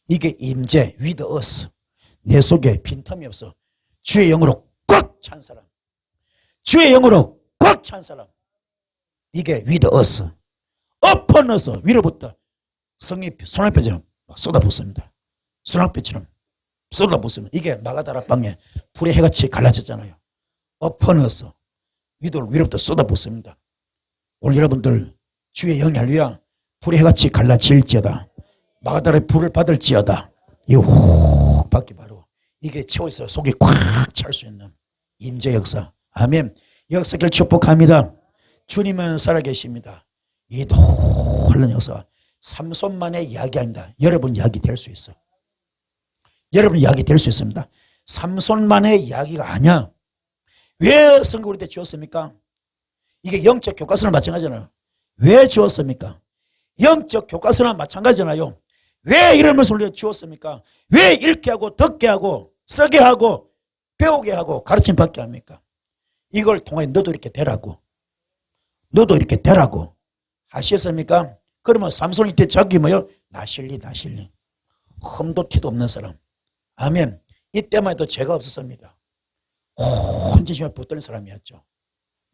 이게 임재, with us. 내 속에 빈틈이 없어. 주의 영으로 꽉 찬 사람. 주의 영으로 꽉 찬 사람. 이게 with us. upon us. 위로부터 성이 소낙비처럼 쏟아붓습니다. 소낙비처럼 쏟아붓습니다. 이게 마가다라 방에 불의 해같이 갈라졌잖아요. upon us. 위로부터 쏟아붓습니다. 오늘 여러분들 주의 영이 할렐루야 불의 해같이 갈라질지어다. 마가다라의 불을 받을지어다. 이거 훅 받기 바로 이게 채워있어 속이 꽉 찰 수 있는 임재 역사. 아멘. 역사를 축복합니다. 주님은 살아계십니다. 이 놀라운 역사 삼손만의 이야기 아닙니다. 여러분 이야기 될 수 있어. 여러분 이야기 될 수 있습니다. 삼손만의 이야기가 아니야. 왜 성경 우리 때 주었습니까? 이게 영적 교과서나 마찬가지잖아요. 왜 주었습니까? 영적 교과서나 마찬가지잖아요. 왜 이런 말씀을 주었습니까? 왜 읽게 하고 듣게 하고 쓰게 하고 배우게 하고 가르침 받게 합니까? 이걸 통해 너도 이렇게 되라고. 너도 이렇게 되라고 하셨습니까? 그러면 삼손이 때 자기 뭐요? 나실리. 흠도 티도 없는 사람. 아멘. 이때만 해도 죄가 없었습니다. 혼지심에 붙들린 사람이었죠.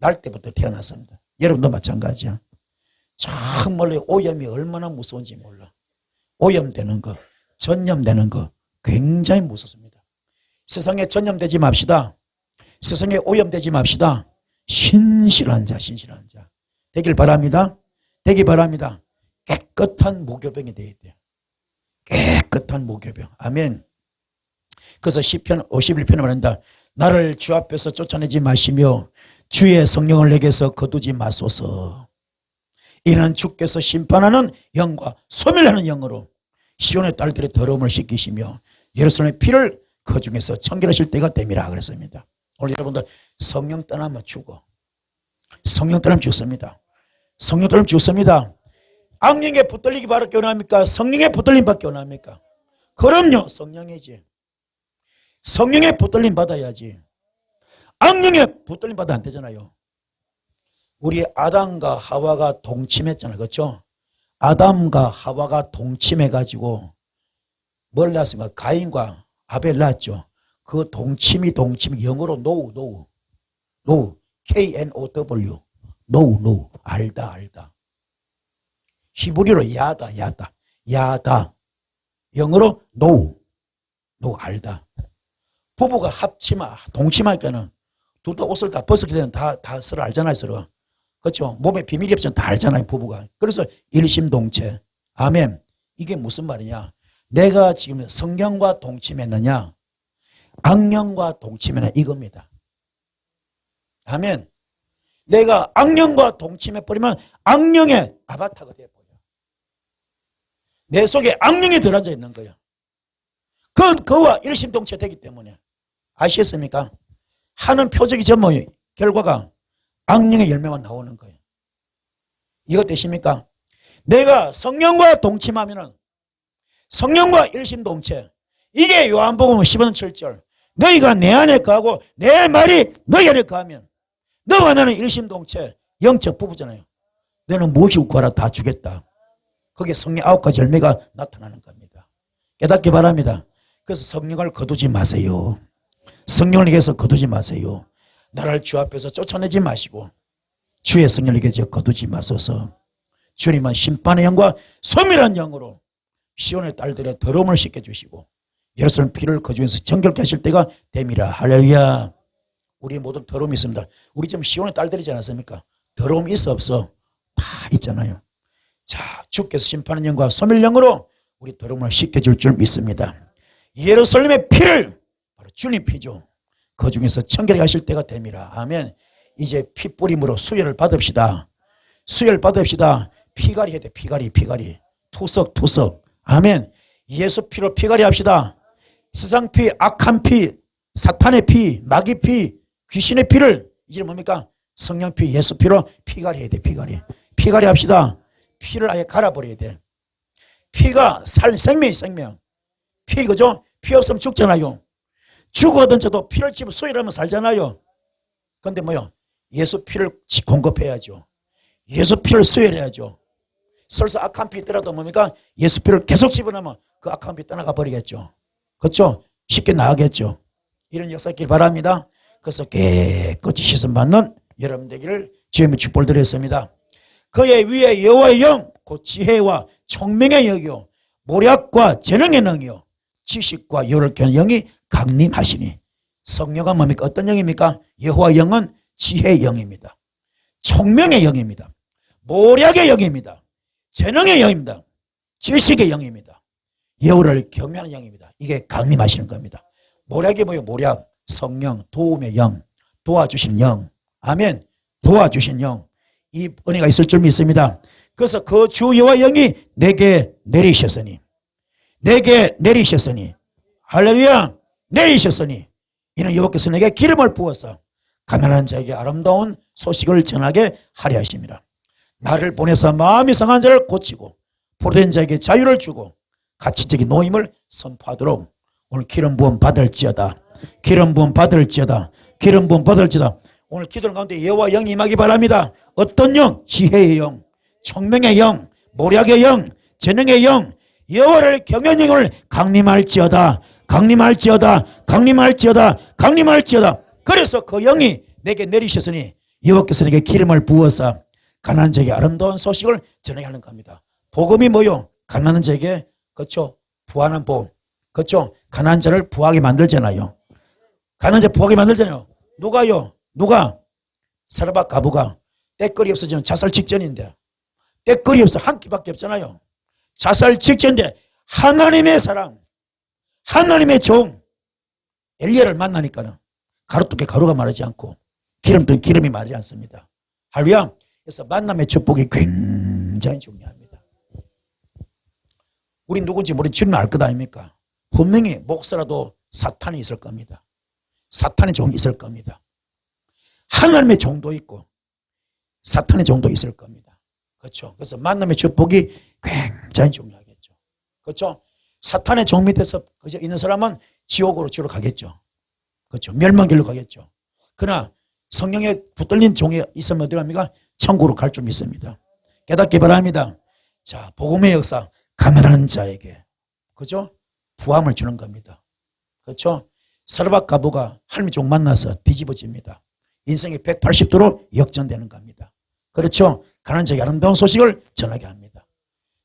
날 때부터 태어났습니다. 여러분도 마찬가지야. 정말로 오염이 얼마나 무서운지 몰라. 오염되는 거, 전염되는 거 굉장히 무섭습니다. 세상에 전염되지 맙시다. 세상에 오염되지 맙시다. 신실한 자 되길 바랍니다. 되길 바랍니다. 깨끗한 무교병이 되어야 돼요. 깨끗한 무교병. 아멘. 그래서 시편 51편에 말한다. 나를 주 앞에서 쫓아내지 마시며 주의 성령을 내게서 거두지 마소서. 이는 주께서 심판하는 영과 소멸하는 영으로 시온의 딸들의 더러움을 씻기시며 예루살렘의 피를 그 중에서 청결하실 때가 됨이라 그랬습니다. 오늘 여러분들 성령 떠나면 죽어. 성령 떠나면 죽습니다. 성령 떠나면 죽습니다. 악령에 붙들리기 밖에 원합니까? 성령에 붙들림 밖에 원합니까? 그럼요. 성령이지. 성령에 붙들림 받아야지. 악령에 붙들림 받아 안 되잖아요. 우리 아담과 하와가 동침했잖아요. 그렇죠? 아담과 하와가 동침해가지고 뭘 낳았습니까? 가인과 아벨 낳았죠. 그 동침이 영어로 노우 K-N-O-W 노우 알다 히브리어로 야다 영어로 노우 알다. 부부가 동침하니까는 둘 다 옷을 다 벗었기 때문에 다 서로 알잖아요. 서로. 그렇죠? 몸에 비밀이 없으면 다 알잖아요. 부부가. 그래서 일심동체. 아멘. 이게 무슨 말이냐? 내가 지금 성령과 동침했느냐 악령과 동침했느냐 이겁니다. 아멘. 내가 악령과 동침해버리면 악령의 아바타가 되어버려. 내 속에 악령이 들어앉아 있는 거야. 그와 일심동체 되기 때문에. 아시겠습니까? 하는 표적이 전부 결과가 악령의 열매만 나오는 거예요. 이것 되십니까? 내가 성령과 동침하면은 성령과 일심동체. 이게 요한복음 15장 7절. 너희가 내 안에 거하고 내 말이 너희 안에 거하면 너와 나는 일심동체 영적 부부잖아요. 너는 무엇이 구하라 다 주겠다. 거기에 성령 9가지 열매가 나타나는 겁니다. 깨닫기 바랍니다. 그래서 성령을 거두지 마세요. 성령을 위해서 거두지 마세요. 나를 주 앞에서 쫓아내지 마시고 주의 성령을 위해서 거두지 마소서. 주님은 심판의 영과 소멸한 영으로 시온의 딸들의 더러움을 씻겨주시고 예루살렘 피를 그 중에서 정결케 하실 때가 됨이라. 할렐루야. 우리 모든 더러움이 있습니다. 우리 지금 시온의 딸들이지 않았습니까? 더러움이 있어 없어? 다 있잖아요. 자, 주께서 심판의 영과 소멸 영으로 우리 더러움을 씻겨줄 줄 믿습니다. 예루살렘의 피를 바로 주님 피죠. 그 중에서 청결하게 하실 때가 됨이라. 아멘. 이제 피 뿌림으로 수혈을 받읍시다. 수혈 받읍시다. 피가리 해야 돼. 피가리. 투석. 아멘. 예수 피로 피가리 합시다. 세상 피, 악한 피, 사탄의 피, 마귀 피, 귀신의 피를 이제 뭡니까? 성령 피, 예수 피로 피가리 해야 돼. 피가리 합시다. 피를 아예 갈아버려야 돼. 피가 생명. 피, 그죠? 피 없으면 죽잖아요. 죽어든지도 피를 집어 수혈하면 살잖아요. 그런데 뭐요? 예수 피를 공급해야죠. 예수 피를 수혈해야죠. 설사 악한 피 있더라도 뭡니까? 예수 피를 계속 집어넣으면 그 악한 피 떠나가 버리겠죠. 그렇죠? 쉽게 나가겠죠. 이런 역사 있길 바랍니다. 그래서 깨끗이 씻음받는 여러분 되기를 주님의 축복을 드렸습니다. 그의 위에 여호와의 영, 곧 지혜와 총명의 영이요 모략과 재능의 영이요 지식과 요를 켜는 영이 강림하시니. 성령은 뭡니까? 어떤 영입니까? 여호와의 영은 지혜의 영입니다. 총명의 영입니다. 모략의 영입니다. 재능의 영입니다. 지식의 영입니다. 여호와를 경외하는 영입니다. 이게 강림하시는 겁니다. 모략이 뭐예요? 모략, 성령, 도움의 영, 도와주신 영. 아멘. 도와주신 영. 이 은혜가 있을 줄 믿습니다. 그래서 그 주 여호와 영이 내게 내리셨으니 할렐루야 내리셨으니 이는 여호와께서 내게 기름을 부어서 가난한 자에게 아름다운 소식을 전하게 하려 하십니다. 나를 보내서 마음이 상한 자를 고치고 포로된 자에게 자유를 주고 가치적인 노임을 선포하도록 오늘 기름 부음 받을지어다. 기름 부음 받을지어다. 기름 부음 받을지어다. 오늘 기도를 가운데 여호와 영이 임하기 바랍니다. 어떤 영? 지혜의 영, 총명의 영, 모략의 영, 재능의 영, 여호와를 경외하는 영을 강림할지어다. 강림할지어다. 강림할지어다. 강림할지어다. 그래서 그 영이 내게 내리셨으니 여호와께서 내게 기름을 부어서 가난한 자에게 아름다운 소식을 전하게 하는 겁니다. 복음이 뭐요? 가난한 자에게 그렇죠? 부하는 복. 그렇죠? 가난한 자를 부하게 만들잖아요. 가난한 자 부하게 만들잖아요. 누가요? 누가? 사르밧 가부가 때거리 없어지면 자살 직전인데 때거리 없어 한 끼밖에 없잖아요. 자살 직전인데 하나님의 사람, 하나님의 종 엘리야를 만나니까는 가루떡에 가루가 마르지 않고 기름떡에 기름이 마르지 않습니다. 할렐루야. 그래서 만남의 축복이 굉장히 중요합니다. 우리 누군지 모르는 주님은 알 것 아닙니까? 분명히 목사라도 사탄이 있을 겁니다. 사탄의 종이 있을 겁니다. 하나님의 종도 있고 사탄의 종도 있을 겁니다. 그렇죠? 그래서 만남의 축복이 굉장히 중요하겠죠. 그렇죠? 사탄의 종 밑에서 있는 사람은 지옥으로 주로 가겠죠. 그렇죠? 멸망길로 가겠죠. 그러나 성령에 붙들린 종이 있으면 어디 갑니까? 천국으로 갈 줄 믿습니다. 깨닫기 바랍니다. 자, 복음의 역사, 가난한 자에게 그죠? 부함을 주는 겁니다. 그렇죠? 사르밧 가부가 하나님의 종 만나서 뒤집어집니다. 인생이 180도로 역전되는 겁니다. 그렇죠? 가난한 자에게 아름다운 소식을 전하게 합니다.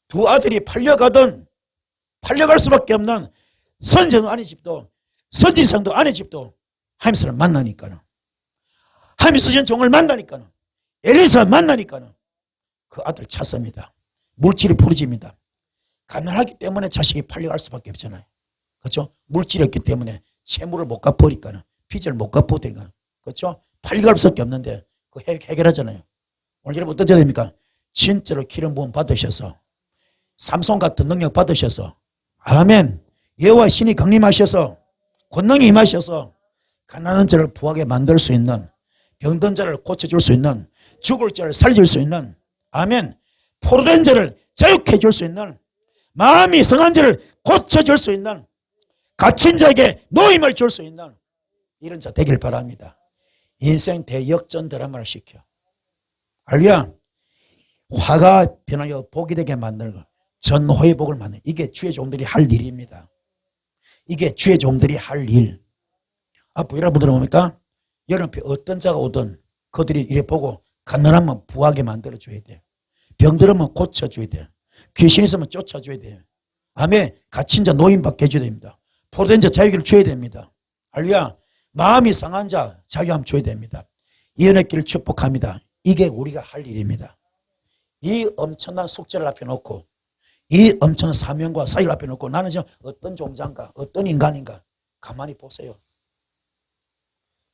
두 아들이 팔려갈 수밖에 없는 선정 아내 집도 선지상도 아내 집도 하나님 사람 만나니까는 하나님 쓰신 종을 만나니까는 엘리사 만나니까는 그 아들 찾습니다. 물질이 부르집니다. 가난하기 때문에 자식이 팔려갈 수밖에 없잖아요. 그렇죠? 물질이 없기 때문에 채무를 못 갚으니까는 빚을 못 갚으니까 그렇죠? 팔려갈 수밖에 없는데 그 해결하잖아요. 오늘 여러분 어떠셔야 됩니까? 진짜로 기름 부음 받으셔서 삼손 같은 능력 받으셔서 아멘. 여호와 신이 강림하셔서 권능이 임하셔서 가난한 자를 부하게 만들 수 있는 병든 자를 고쳐줄 수 있는 죽을 자를 살릴 수 있는 아멘. 포로된 자를 자유케 해줄 수 있는 마음이 성한 자를 고쳐줄 수 있는 갇힌 자에게 노임을 줄 수 있는 이런 자 되길 바랍니다. 인생 대역전 드라마를 시켜. 할렐루야. 화가 변하여 복이 되게 만드는 것. 전호의 복을 만드는 이게 주의 종들이 할 일입니다. 이게 주의 종들이 할 일. 앞으로 여러분들은 뭡니까? 여러분 어떤 자가 오든 그들이 이래 보고 가난하면 부하게 만들어줘야 돼. 병들으면 고쳐줘야 돼. 귀신 있으면 쫓아줘야 돼. 아멘. 갇힌 자 노임받게 해줘야 됩니다. 포로된 자 자유를 줘야 됩니다. 할렐루야. 마음이 상한 자 자유함 줘야 됩니다. 이 은혜 길을 축복합니다. 이게 우리가 할 일입니다. 이 엄청난 숙제를 앞에 놓고 이 엄청난 사명과 사역을 앞에 놓고 나는 지금 어떤 종자인가 어떤 인간인가 가만히 보세요.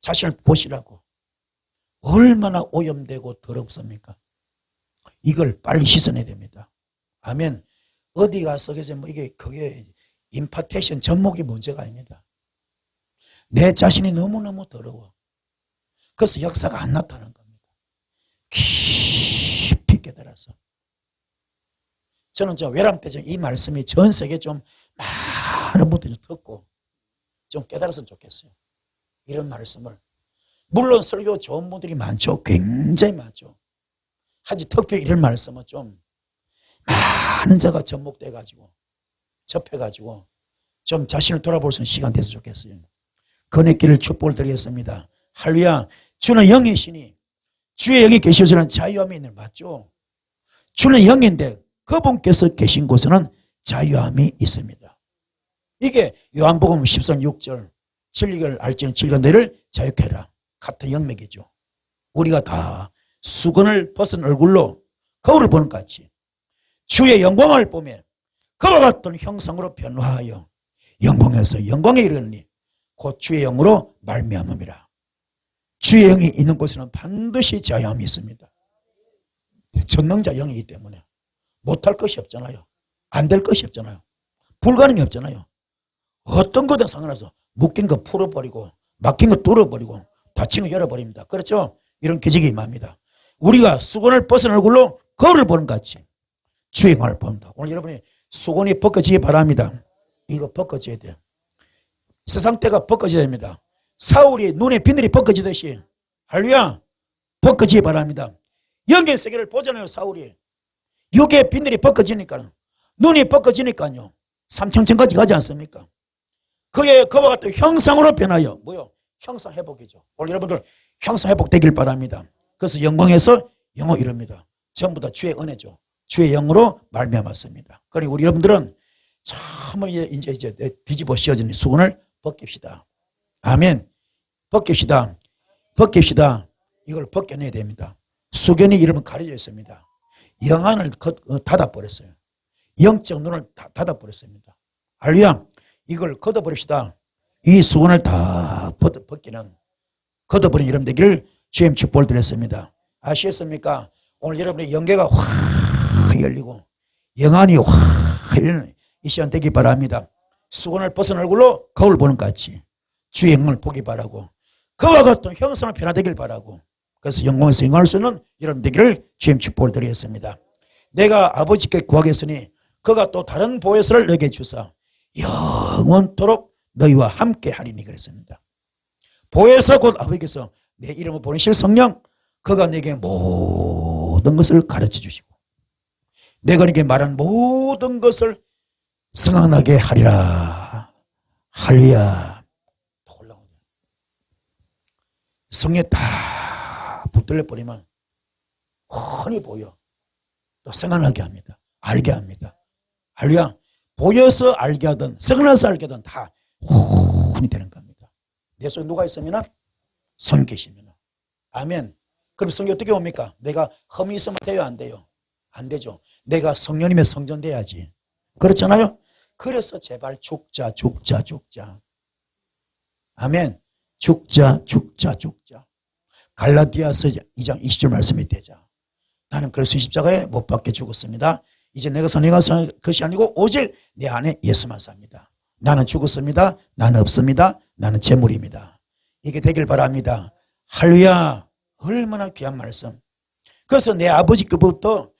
자신을 보시라고. 얼마나 오염되고 더럽습니까? 이걸 빨리 씻어내야 됩니다. 아멘. 어디 가서 뭐 이게 그게 임파테이션 접목이 문제가 아닙니다. 내 자신이 너무너무 더러워. 그래서 역사가 안 나타나는 겁니다. 깊이 깨달아서. 저는 저 외람 때 이 말씀이 전 세계 좀 많은 분들이 듣고 좀 깨달았으면 좋겠어요. 이런 말씀을. 물론 설교 좋은 분들이 많죠. 굉장히 많죠. 하지 특별히 이런 말씀은 좀 많은 자가 접목돼가지고 접해가지고 좀 자신을 돌아볼 수 있는 시간 돼서 좋겠어요. 건너길을 축복을 드리겠습니다. 할렐루야. 주는 영이시니 주의 영이 계시서는 자유함이 있는 맞죠? 주는 영인데 그분께서 계신 곳에는 자유함이 있습니다. 이게 요한복음 10장 6절 진리를 알지는 진리가 너를 자유케 하라. 같은 영맥이죠. 우리가 다 수건을 벗은 얼굴로 거울을 보는 것 같이 주의 영광을 보며 그와 같은 형상으로 변화하여 영광에서 영광에 이르니 곧 주의 영으로 말미암음이라. 주의 영이 있는 곳에는 반드시 자유함이 있습니다. 전능자 영이기 때문에 못할 것이 없잖아요. 안 될 것이 없잖아요. 불가능이 없잖아요. 어떤 거든 상관없어. 묶인 거 풀어버리고 막힌 거 뚫어버리고 닫힌 거 열어버립니다. 그렇죠? 이런 기적이 임합니다. 우리가 수건을 벗은 얼굴로 거울을 보는 것 같이 주의 영광을 본다. 오늘 여러분이 수건이 벗겨지기 바랍니다. 이거 벗겨져야 돼요. 세상 때가 벗겨져야 됩니다. 사울이 눈에 비늘이 벗겨지듯이 할렐루야 벗겨지기 바랍니다. 영의 세계를 보잖아요. 사울이 육의 비늘이 벗겨지니까 눈이 벗겨지니까요 3천천까지 가지 않습니까? 그의 그와 같은 형상으로 변하여 뭐요? 형상 회복이죠. 오늘 여러분들 형상 회복되길 바랍니다. 그래서 영광에서 영어 이릅니다. 전부 다 주의 은혜죠. 주의 영으로 말미암았습니다. 그러니 우리 여러분들은 참 이제 뒤집어 씌워진 수건을 벗깁시다. 아멘. 벗깁시다. 벗깁시다. 이걸 벗겨내야 됩니다. 수건이 이러면 가려져 있습니다. 영안을 닫아버렸어요. 영적 눈을 닫아버렸습니다. 할렐루야. 이걸 걷어버립시다. 이 수건을 다 벗기는 걷어버린 여러분 되기를 주님 축복을 드렸습니다. 아시겠습니까? 오늘 여러분의 영계가 확 열리고 영안이 확 열리는 이 시간 되기 바랍니다. 수건을 벗은 얼굴로 거울 보는 것 같이 주의 영광을 보기 바라고 그와 같은 형상을 변화되길 바라고 그래서 영광에서 영광할 수 있는 여러분 되기를 주님 축복을 드리겠습니다. 내가 아버지께 구하겠으니 그가 또 다른 보혜사를 너에게 주사 영원토록 너희와 함께 하리니 그랬습니다. 보혜사 곧 아버지께서 내 이름을 보내실 성령 그가 내게 모든 것을 가르쳐 주시고 내가 네게 말한 모든 것을 생각나게 하리라. 할렐루야. 성에 다 붙들려 버리면 훤히 보여. 또 생각나게 합니다. 알게 합니다. 할렐루야. 보여서 알게 하든 생각나서 알게 하든 다 훤히 되는 겁니다. 내 속에 누가 있으면 성령 계시면 아멘. 그럼 성령이 어떻게 옵니까? 내가 흠이 있으면 돼요 안 돼요? 안 되죠. 내가 성령님의 성전 돼야지. 그렇잖아요. 그래서 제발 죽자. 아멘. 죽자. 갈라디아서 2장 20절 말씀이 되자. 나는 그래서 십자가에 못 박혀 죽었습니다. 이제 내가 사 것이 아니고 오직 내 안에 예수만 삽니다. 나는 죽었습니다. 나는 없습니다. 나는 재물입니다. 이게 되길 바랍니다. 할렐루야. 얼마나 귀한 말씀. 그래서 내 아버지께로부터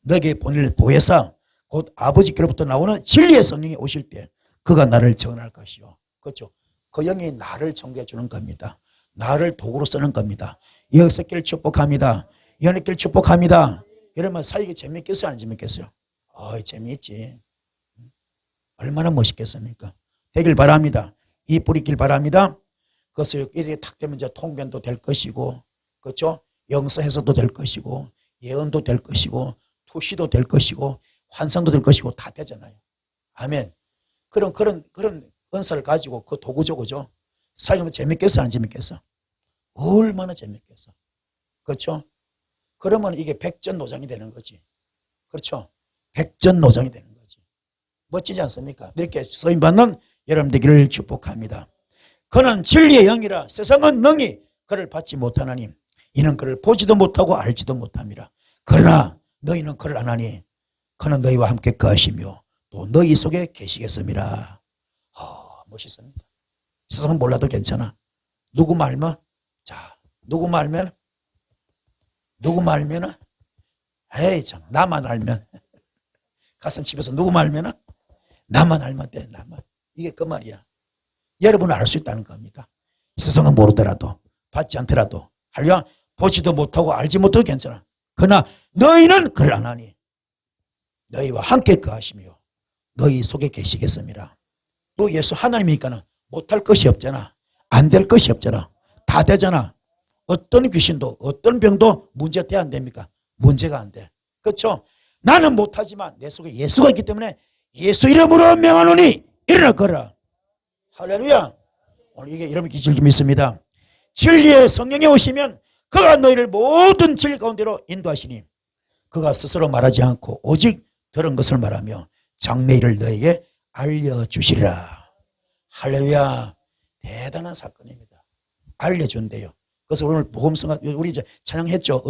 너에게 보낼 보혜사 곧 아버지께로부터 나오는 진리의 성령이 오실 때 그가 나를 정할 것이요. 그렇죠. 그 영이 나를 정죄해 주는 겁니다. 나를 도구로 쓰는 겁니다. 여기서길 축복합니다. 연애길 축복합니다. 이러면 살기 재밌겠어요? 안 재밌겠어요? 재미있지. 얼마나 멋있겠습니까? 되길 바랍니다. 이 뿌리 있길 바랍니다. 그것을 이렇게 탁 되면 이제 통변도 될 것이고, 그렇죠? 영서 해석도 될 것이고, 예언도 될 것이고, 투시도 될 것이고, 환상도 될 것이고, 다 되잖아요. 아멘. 그런 은사를 가지고 그 도구죠, 그죠? 사용하면 재밌겠어, 안 재밌겠어? 얼마나 재밌겠어. 그렇죠? 그러면 이게 백전노장이 되는 거지. 그렇죠? 백전노장이 되는 거지. 멋지지 않습니까? 이렇게 쓰임받는 여러분 되기를 축복합니다. 그는 진리의 영이라 세상은 능히 그를 받지 못하나니 이는 그를 보지도 못하고 알지도 못함이라. 그러나 너희는 그를 아나니 그는 너희와 함께 거하시며 또 너희 속에 계시겠습니다. 멋있습니다. 세상은 몰라도 괜찮아. 누구 말면? 자, 누구 말면? 에이 참 나만 알면 가슴 집에서 누구 말면? 나만 알면 돼. 나만. 이게 그 말이야. 여러분은 알 수 있다는 겁니다. 세상은 모르더라도 받지 않더라도 할렐루야. 보지도 못하고 알지 못해도 괜찮아. 그러나 너희는 그를 안 하니 너희와 함께 거하시며 너희 속에 계시겠습니다. 또 예수 하나님이니까는 못할 것이 없잖아. 안 될 것이 없잖아. 다 되잖아. 어떤 귀신도 어떤 병도 문제돼 안 됩니까? 문제가 안 돼. 그렇죠? 나는 못하지만 내 속에 예수가 있기 때문에 예수 이름으로 명하노니 일어나 걸어라. 할렐루야. 오늘 이게 이런 기질 좀 있습니다. 진리의 성령이 오시면 그가 너희를 모든 진리 가운데로 인도하시니 그가 스스로 말하지 않고 오직 들은 것을 말하며 장래일을 너에게 알려주시리라. 할렐루야. 대단한 사건입니다. 알려준대요. 그래서 오늘 복음성 우리 이제 찬양했죠.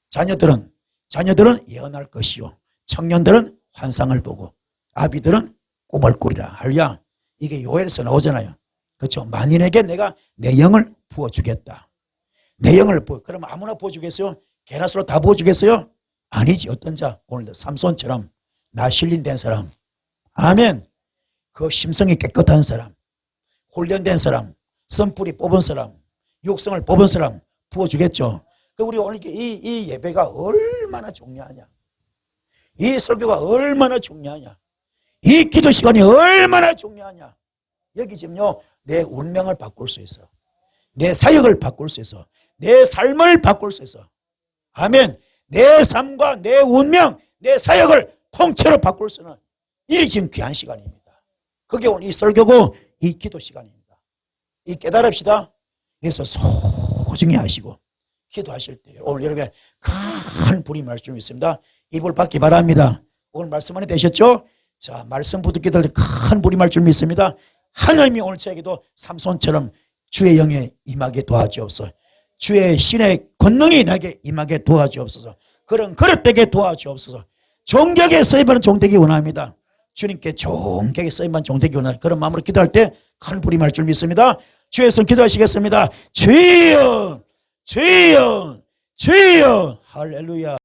자녀들은 예언할 것이요 청년들은 환상을 보고 아비들은 꿈을 꾸리라. 할렐루야. 이게 요엘에서 나오잖아요. 그렇죠? 만인에게 내가 내 영을 부어주겠다. 내 영을 부어. 그러면 아무나 부어주겠어요? 개나소로 다 부어주겠어요? 아니지. 어떤 자 오늘도 삼손처럼 나 신린된 사람, 아멘. 그 심성이 깨끗한 사람, 훈련된 사람, 선뿌리 뽑은 사람, 육성을 뽑은 사람 부어주겠죠. 그 우리 오늘 이 예배가 얼마나 중요하냐, 이 설교가 얼마나 중요하냐, 이 기도 시간이 얼마나 중요하냐. 여기 지금요 내 운명을 바꿀 수 있어. 내 사역을 바꿀 수 있어. 내 삶을 바꿀 수 있어. 아멘. 내 삶과 내 운명, 내 사역을 통째로 바꿀 수 있는 일이 지금 귀한 시간입니다. 그게 오늘 이 설교고 이 기도 시간입니다. 이 깨달읍시다. 그래서 소중히 하시고 기도하실 때 오늘 여러분의 큰 불이 말씀 있습니다. 이불 받기 바랍니다. 오늘 말씀 안에 되셨죠? 자, 말씀 붙들기들 큰 불이 말씀 있습니다. 하나님이 오늘 저에게도 삼손처럼 주의 영에 임하게 도와주옵소서. 주의 신의 권능이 나에게 임하게 도와주옵소서. 그런 그릇되게 도와주옵소서. 종격에 쓰임받는 종되기 원합니다. 주님께 종격에 쓰임받는 종되기 원합니다. 그런 마음으로 기도할 때 큰 불이 말 줄 믿습니다. 주의 성 기도하시겠습니다. 주여 주여 주여. 할렐루야.